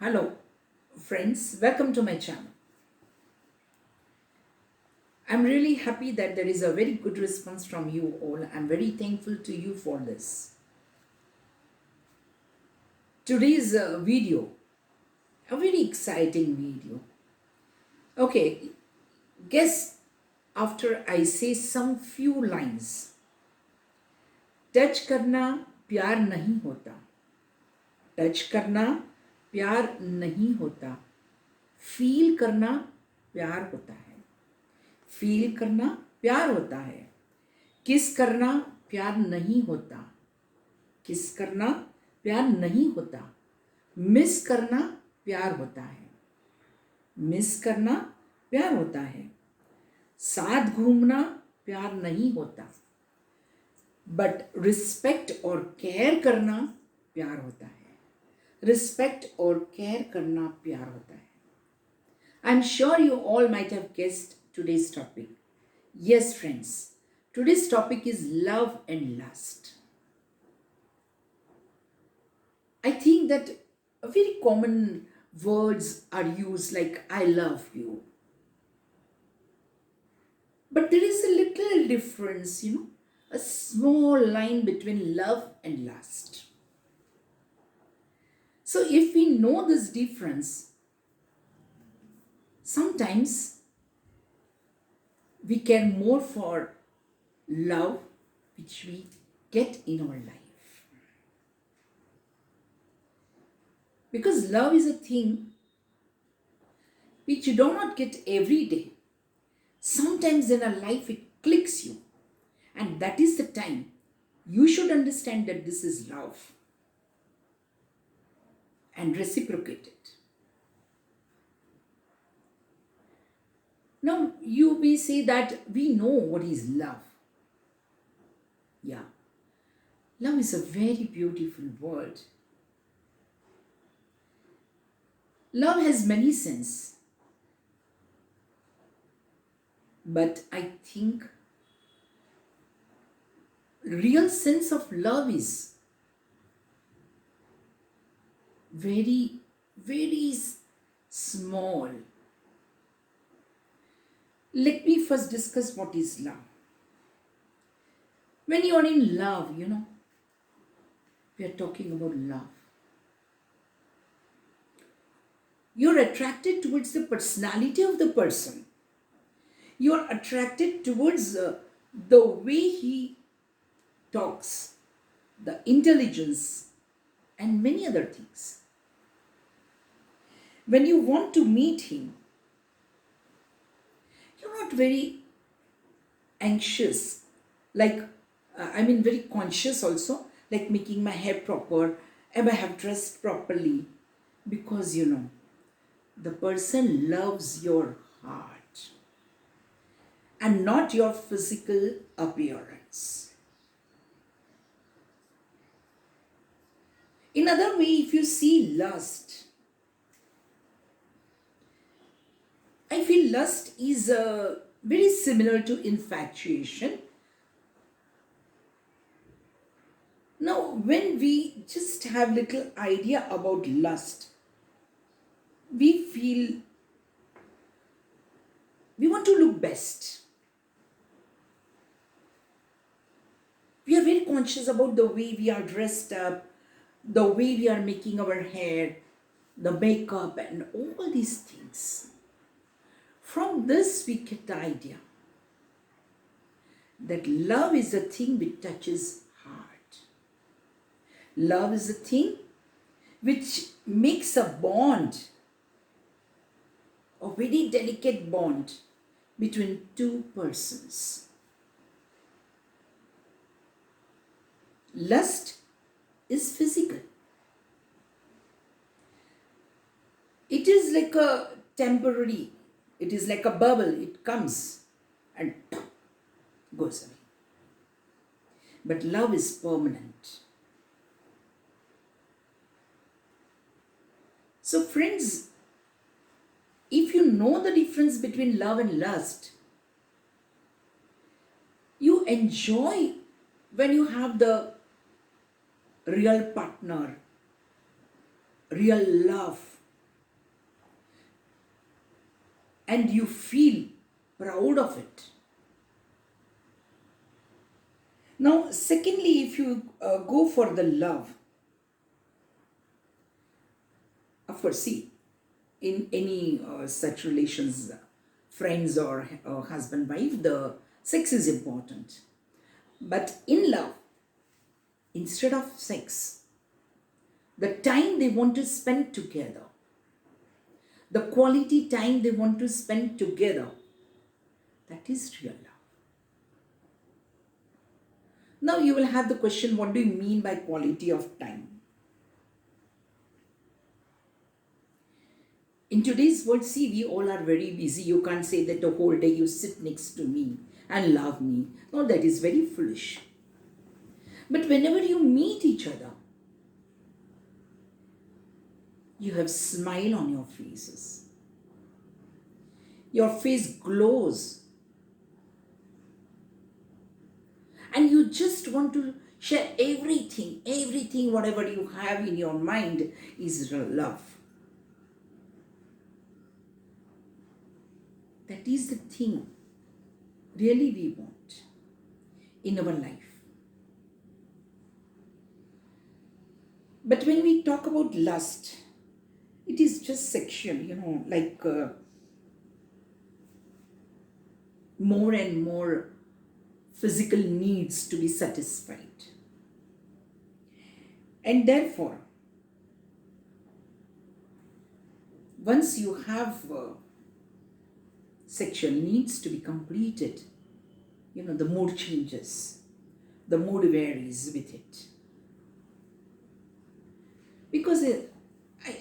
Hello, friends. Welcome to my channel. I'm really happy that there is a very good response from you all. I'm very thankful to you for this. Today's video, a very exciting video. Okay, guess after I say some few lines, touch करना प्यार नहीं होता, touch करना प्यार नहीं होता, feel करना प्यार होता है, फील करना प्यार होता है, किस करना प्यार नहीं होता, किस करना प्यार नहीं होता, मिस करना प्यार होता है, मिस करना प्यार होता है, साथ घूमना प्यार नहीं होता, बट रिस्पेक्ट और केयर करना प्यार होता है, रिस्पेक्ट और केयर करना प्यार होता है. I'm sure you all might have guessed today's topic. Yes, friends, today's topic is love and lust. I think that very common words are used like I love you. But there is a little difference, a small line between love and lust. So if we know this difference, sometimes we care more for love which we get in our life. Because love is a thing which you do not get every day. Sometimes in a life it clicks you, and that is the time you should understand that this is love and reciprocate it. Now, you may say that we know what is love. Yeah, love is a very beautiful word. Love has many senses, but I think real sense of love is very, very small. Let me first discuss what is love. When you are in love, we are talking about love. You're attracted towards the personality of the person. You're attracted towards the way he talks, the intelligence, and many other things. When you want to meet him, you're not very anxious, very conscious also, like making my hair proper, am I have dressed properly, because the person loves your heart and not your physical appearance. In other way, if you see lust, I feel lust is very similar to infatuation. Now, when we just have little idea about lust, we feel we want to look best. We are very conscious about the way we are dressed up, the way we are making our hair, the makeup, and all these things. From this, we get the idea that love is a thing which touches heart. Love is a thing which makes a bond, a very delicate bond between two persons. Lust is physical. It is like a temporary, it is like a bubble, it comes and goes away. But love is permanent. So friends, if you know the difference between love and lust, you enjoy when you have the real partner, real love, and you feel proud of it. Now, secondly, if you go for the love, of course, see, in any such relations, friends or husband, wife, the sex is important. But in love, instead of sex, the time they want to spend together, the quality time they want to spend together, that is real love. Now you will have the question, what do you mean by quality of time? In today's world, see, we all are very busy. You can't say that the whole day you sit next to me and love me. No, that is very foolish. But whenever you meet each other, you have smile on your faces. Your face glows. And you just want to share everything, whatever you have in your mind is love. That is the thing really we want in our life. But when we talk about lust, it is just sexual, like more and more physical needs to be satisfied. And therefore, once you have sexual needs to be completed, the mood changes, the mood varies with it. Because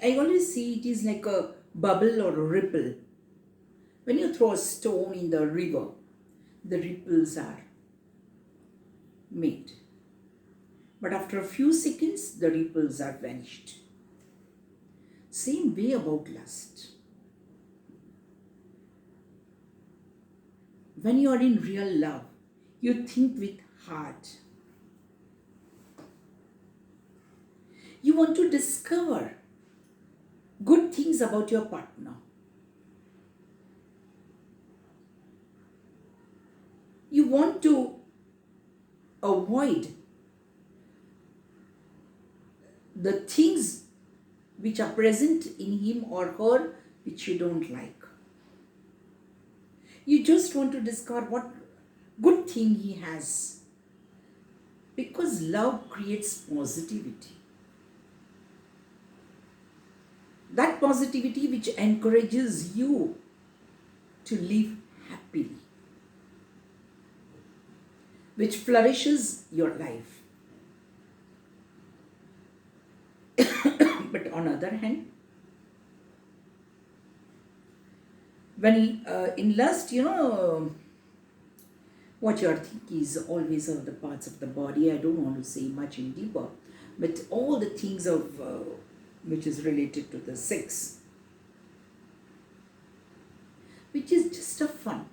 I always see it is like a bubble or a ripple. When you throw a stone in the river, the ripples are made. But after a few seconds, the ripples are vanished. Same way about lust. When you are in real love, you think with heart. You want to discover good things about your partner. You want to avoid the things which are present in him or her which you don't like. You just want to discover what good thing he has. Because love creates positivity. That positivity which encourages you to live happily, which flourishes your life. But on the other hand, when in lust, what you are thinking is always of the parts of the body. I don't want to say much in deeper, but all the things of which is related to the sex, which is just a fun.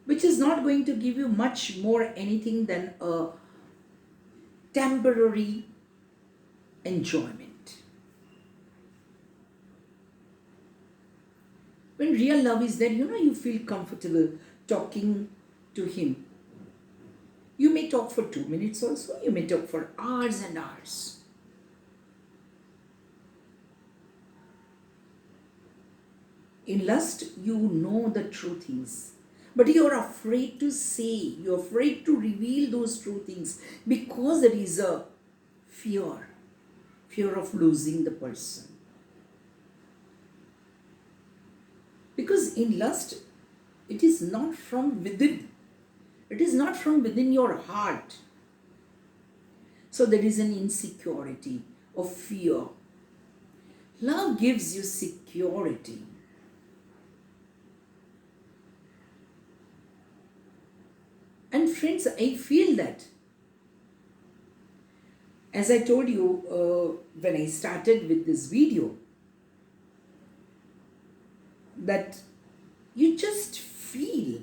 Which is not going to give you much more anything than a temporary enjoyment. When real love is there, you feel comfortable talking to him. You may talk for 2 minutes also, you may talk for hours and hours. In lust, you know the true things. But you're afraid to say, you're afraid to reveal those true things because there is a fear of losing the person. Because in lust, it is not from within. It is not from within your heart. So there is an insecurity, of fear. Love gives you security. And friends, I feel that, as I told you when I started with this video, that you just feel.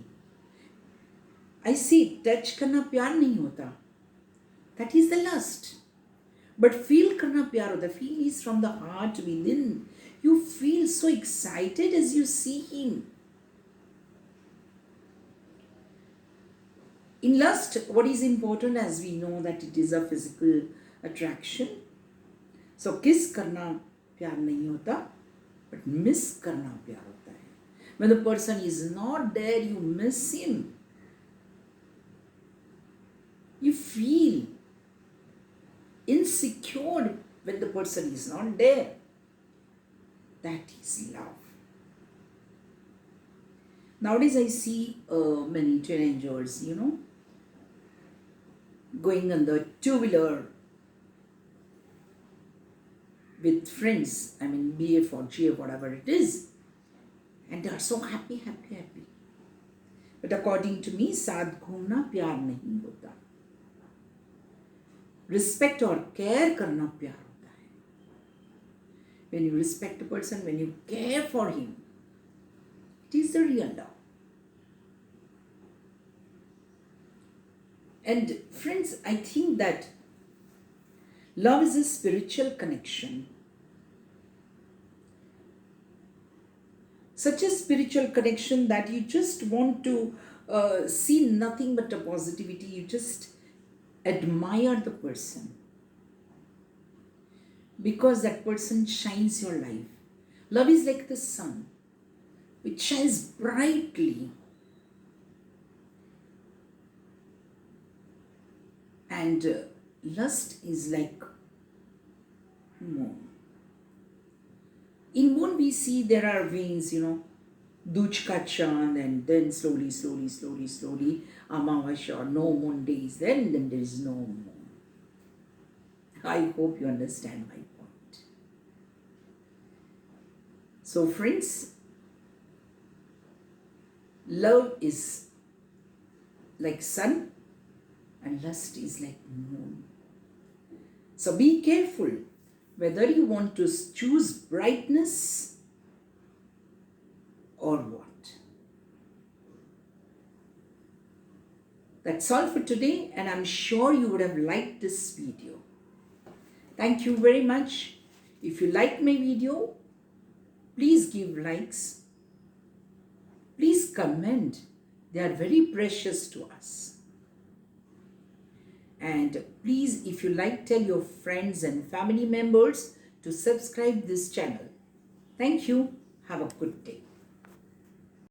I say, touch karna pyar nahi hota. That is the lust. But feel karna pyar hota hai. Feel is from the heart within. You feel so excited as you see him. In lust, what is important, as we know that it is a physical attraction. So kiss karna pyar nahi hota, but miss karna pyar hota hai. When the person is not there, you miss him. You feel insecure when the person is not there. That is love. Nowadays I see many teenagers, going on the two-wheeler with friends, I mean BF or GF, whatever it is, and they are so happy, happy, happy. But according to me, साथ घूमना प्यार नहीं होता. Respect or care करना प्यार होता है. When you respect a person, when you care for him, it is the real love. And friends, I think that love is a spiritual connection. Such a spiritual connection that you just want to see nothing but a positivity. You just admire the person because that person shines your life. Love is like the sun, which shines brightly. And lust is like moon. In moon we see there are veins, Duj ka chand, and then slowly, Amavasya, no moon days, then there is no moon. I hope you understand my point. So friends, love is like sun and lust is like moon. So be careful whether you want to choose brightness or what. That's all for today, and I'm sure you would have liked this video. Thank you very much. If you like my video, please give likes. Please comment. They are very precious to us. And please, if you like, tell your friends and family members to subscribe this channel. Thank you. Have a good day.